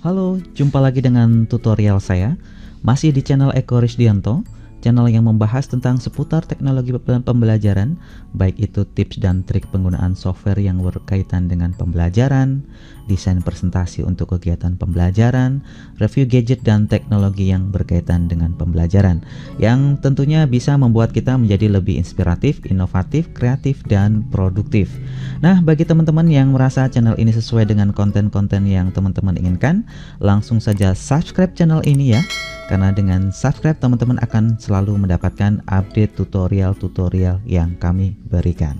Halo, jumpa lagi dengan tutorial saya. Masih di channel Eko Risdianto, channel yang membahas tentang seputar teknologi pembelajaran, baik itu tips dan trik penggunaan software yang berkaitan dengan pembelajaran, desain presentasi untuk kegiatan pembelajaran, review gadget dan teknologi yang berkaitan dengan pembelajaran, yang tentunya bisa membuat kita menjadi lebih inspiratif, inovatif, kreatif, dan produktif. Nah, bagi teman-teman yang merasa channel ini sesuai dengan konten-konten yang teman-teman inginkan, langsung saja subscribe channel ini ya. Karena dengan subscribe teman-teman akan selalu mendapatkan update tutorial-tutorial yang kami berikan.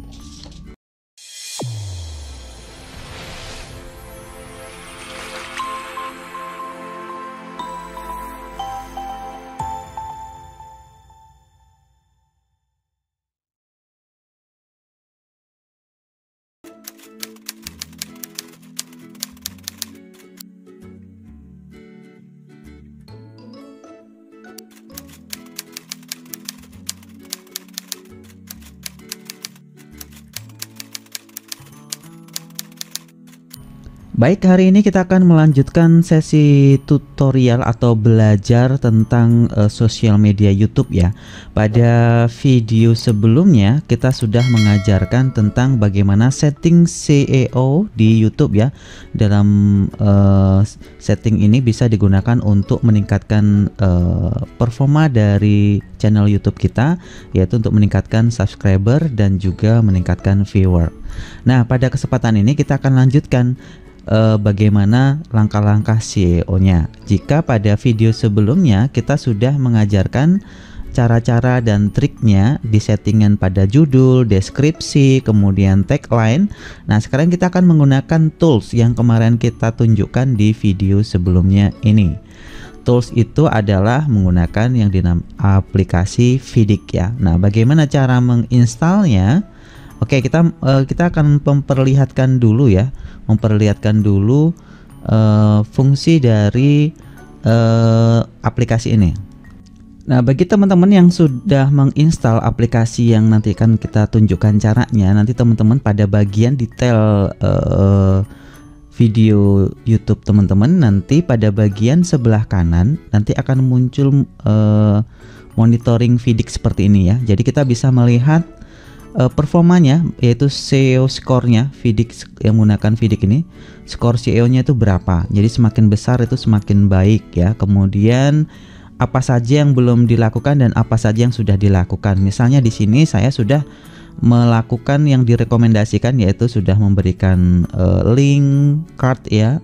Baik, hari ini kita akan melanjutkan sesi tutorial atau belajar tentang sosial media YouTube ya. Pada video sebelumnya kita sudah mengajarkan tentang bagaimana setting SEO di YouTube ya. Dalam setting ini bisa digunakan untuk meningkatkan performa dari channel YouTube kita, yaitu untuk meningkatkan subscriber dan juga meningkatkan viewer. Nah, pada kesempatan ini kita akan lanjutkan bagaimana langkah-langkah SEO-nya. Jika pada video sebelumnya kita sudah mengajarkan cara-cara dan triknya di settingan pada judul, deskripsi, kemudian tagline. Nah, sekarang kita akan menggunakan tools yang kemarin kita tunjukkan di video sebelumnya ini. Tools itu adalah menggunakan yang dinamakan aplikasi Vidiq ya. Nah, bagaimana cara menginstalnya? Oke, kita akan memperlihatkan dulu ya, fungsi dari aplikasi ini. Nah, bagi teman-teman yang sudah menginstal aplikasi yang nanti akan kita tunjukkan caranya, nanti teman-teman pada bagian detail video YouTube teman-teman, nanti pada bagian sebelah kanan nanti akan muncul monitoring Vidiq seperti ini ya. Jadi kita bisa melihat performanya, yaitu SEO skornya Vidiq yang menggunakan Vidiq ini, skor SEO-nya itu berapa. Jadi semakin besar itu semakin baik ya. Kemudian apa saja yang belum dilakukan dan apa saja yang sudah dilakukan. Misalnya di sini saya sudah melakukan yang direkomendasikan, yaitu sudah memberikan link card ya,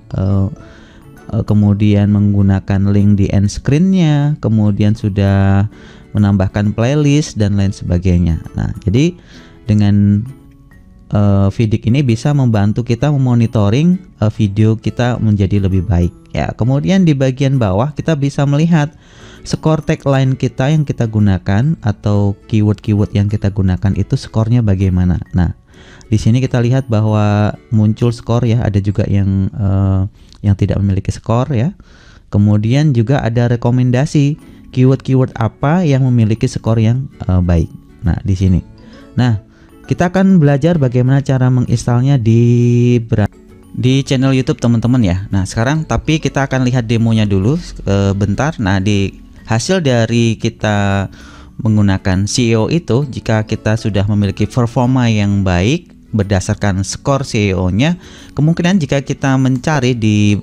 kemudian menggunakan link di end screen-nya, kemudian sudah menambahkan playlist dan lain sebagainya. Nah, jadi dengan Vidiq ini bisa membantu kita memonitoring video kita menjadi lebih baik ya. Kemudian di bagian bawah kita bisa melihat skor tagline kita yang kita gunakan atau keyword-keyword yang kita gunakan itu skornya bagaimana. Nah, di sini kita lihat bahwa muncul skor ya, ada juga yang tidak memiliki skor ya. Kemudian juga ada rekomendasi keyword-keyword apa yang memiliki skor yang baik. Nah, di sini. Nah, kita akan belajar bagaimana cara menginstalnya di channel YouTube teman-teman ya. Nah, sekarang tapi kita akan lihat demonya dulu bentar. Nah, di hasil dari kita menggunakan SEO itu, jika kita sudah memiliki performa yang baik berdasarkan skor SEO-nya, kemungkinan jika kita mencari di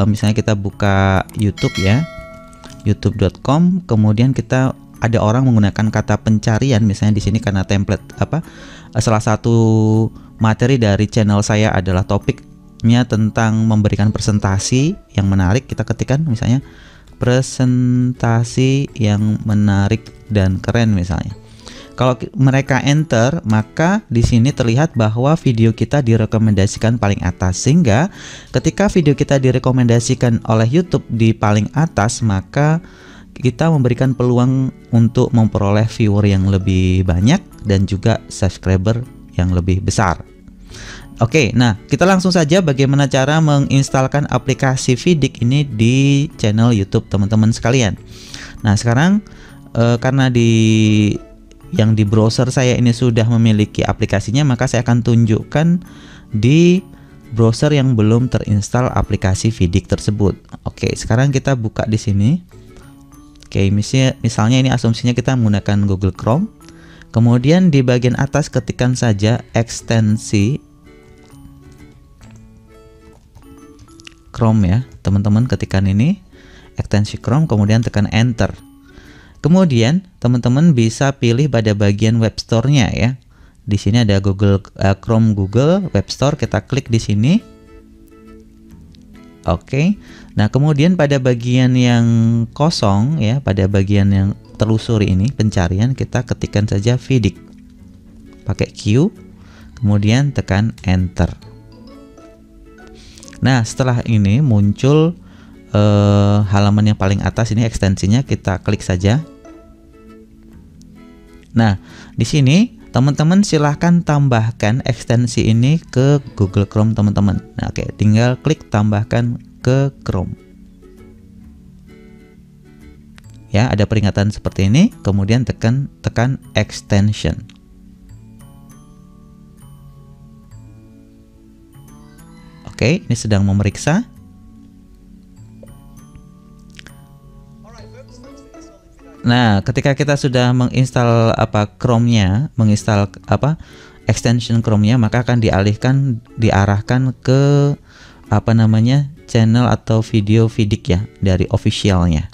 misalnya kita buka YouTube ya, youtube.com, kemudian kita ada orang menggunakan kata pencarian, misalnya di sini karena template salah satu materi dari channel saya adalah topiknya tentang memberikan presentasi yang menarik, kita ketikkan misalnya presentasi yang menarik dan keren misalnya. Kalau mereka enter, maka di sini terlihat bahwa video kita direkomendasikan paling atas, sehingga ketika video kita direkomendasikan oleh YouTube di paling atas, maka kita memberikan peluang untuk memperoleh viewer yang lebih banyak dan juga subscriber yang lebih besar. Oke, nah kita langsung saja bagaimana cara menginstalkan aplikasi Vidiq ini di channel YouTube teman-teman sekalian. Nah, sekarang karena di browser saya ini sudah memiliki aplikasinya, maka saya akan tunjukkan di browser yang belum terinstall aplikasi Vidiq tersebut. Oke, sekarang kita buka di sini. Oke, misalnya ini asumsinya kita menggunakan Google Chrome. Kemudian di bagian atas ketikkan saja ekstensi Chrome ya, teman-teman, ketikkan ini ekstensi Chrome, kemudian tekan enter. Kemudian teman-teman bisa pilih pada bagian web store-nya ya. Di sini ada Chrome Google Web Store, kita klik di sini. Oke. Nah, kemudian pada bagian yang kosong ya, pada bagian yang telusuri ini pencarian, kita ketikkan saja Vidiq. Pakai Q, kemudian tekan enter. Nah, setelah ini muncul halaman yang paling atas ini ekstensinya, kita klik saja. Nah, di sini teman-teman silahkan tambahkan ekstensi ini ke Google Chrome teman-teman. Nah, oke, tinggal klik tambahkan ke Chrome. Ya, ada peringatan seperti ini, kemudian tekan extension. Oke, ini sedang memeriksa. Nah, ketika kita sudah menginstal Chrome-nya, menginstal extension Chrome-nya, maka akan diarahkan ke channel atau video Vidiq ya, dari officialnya.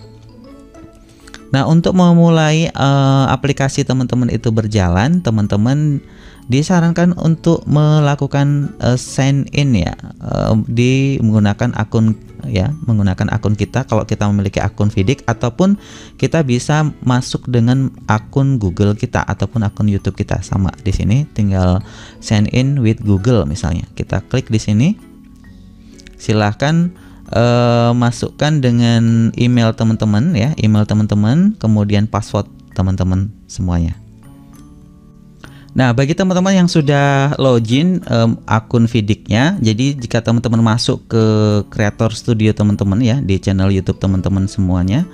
Nah, untuk memulai aplikasi teman-teman itu berjalan, teman-teman disarankan untuk melakukan sign in ya, menggunakan akun kita kalau kita memiliki akun Vidiq, ataupun kita bisa masuk dengan akun Google kita ataupun akun YouTube kita. Sama di sini tinggal sign in with Google misalnya. Kita klik di sini. Silahkan masukkan dengan email teman-teman ya, email teman-teman, kemudian password teman-teman semuanya. Nah, bagi teman-teman yang sudah login akun Vidiq-nya, jadi jika teman-teman masuk ke Creator Studio teman-teman ya, di channel YouTube teman-teman semuanya,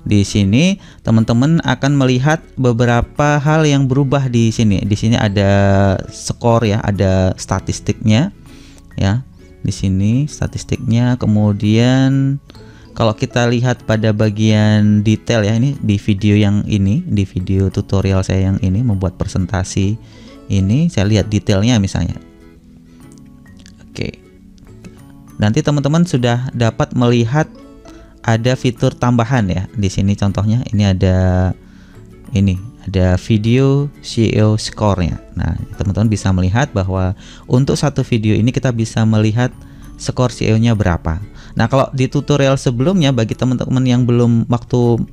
di sini teman-teman akan melihat beberapa hal yang berubah di sini. Di sini ada skor ya, ada statistiknya ya. Di sini statistiknya, kemudian kalau kita lihat pada bagian detail ya, ini di video yang ini, di video tutorial saya yang ini membuat presentasi ini, saya lihat detailnya misalnya. Oke. Nanti teman-teman sudah dapat melihat ada fitur tambahan ya. Di sini contohnya ini ada video SEO score-nya. Nah, teman-teman bisa melihat bahwa untuk satu video ini kita bisa melihat skor SEO-nya berapa. Nah, kalau di tutorial sebelumnya, bagi teman-teman yang belum waktu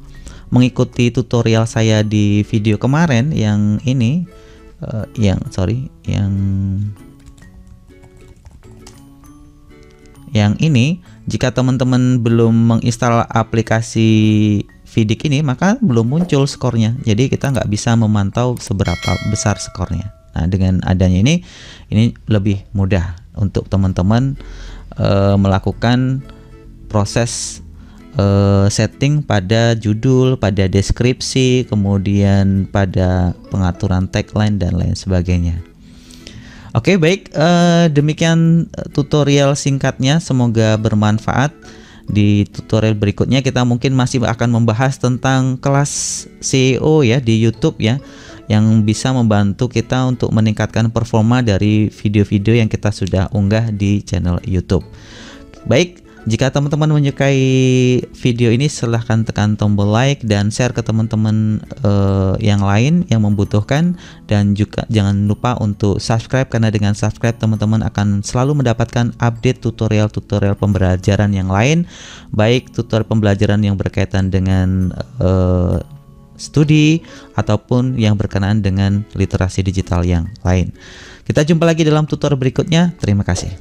mengikuti tutorial saya di video kemarin yang ini, yang ini, jika teman-teman belum menginstal aplikasi Vidiq ini, maka belum muncul skornya. Jadi kita nggak bisa memantau seberapa besar skornya. Nah, dengan adanya ini lebih mudah untuk teman-teman melakukan proses setting pada judul, pada deskripsi, kemudian pada pengaturan tagline dan lain sebagainya. Oke, baik, demikian tutorial singkatnya, semoga bermanfaat. Di tutorial berikutnya kita mungkin masih akan membahas tentang kelas SEO ya di YouTube ya, yang bisa membantu kita untuk meningkatkan performa dari video-video yang kita sudah unggah di channel YouTube. Baik, jika teman-teman menyukai video ini, silahkan tekan tombol like dan share ke teman-teman yang lain yang membutuhkan, dan juga jangan lupa untuk subscribe, karena dengan subscribe teman-teman akan selalu mendapatkan update tutorial-tutorial pembelajaran yang lain, baik tutorial pembelajaran yang berkaitan dengan studi ataupun yang berkenaan dengan literasi digital yang lain. Kita jumpa lagi dalam tutorial berikutnya. Terima kasih.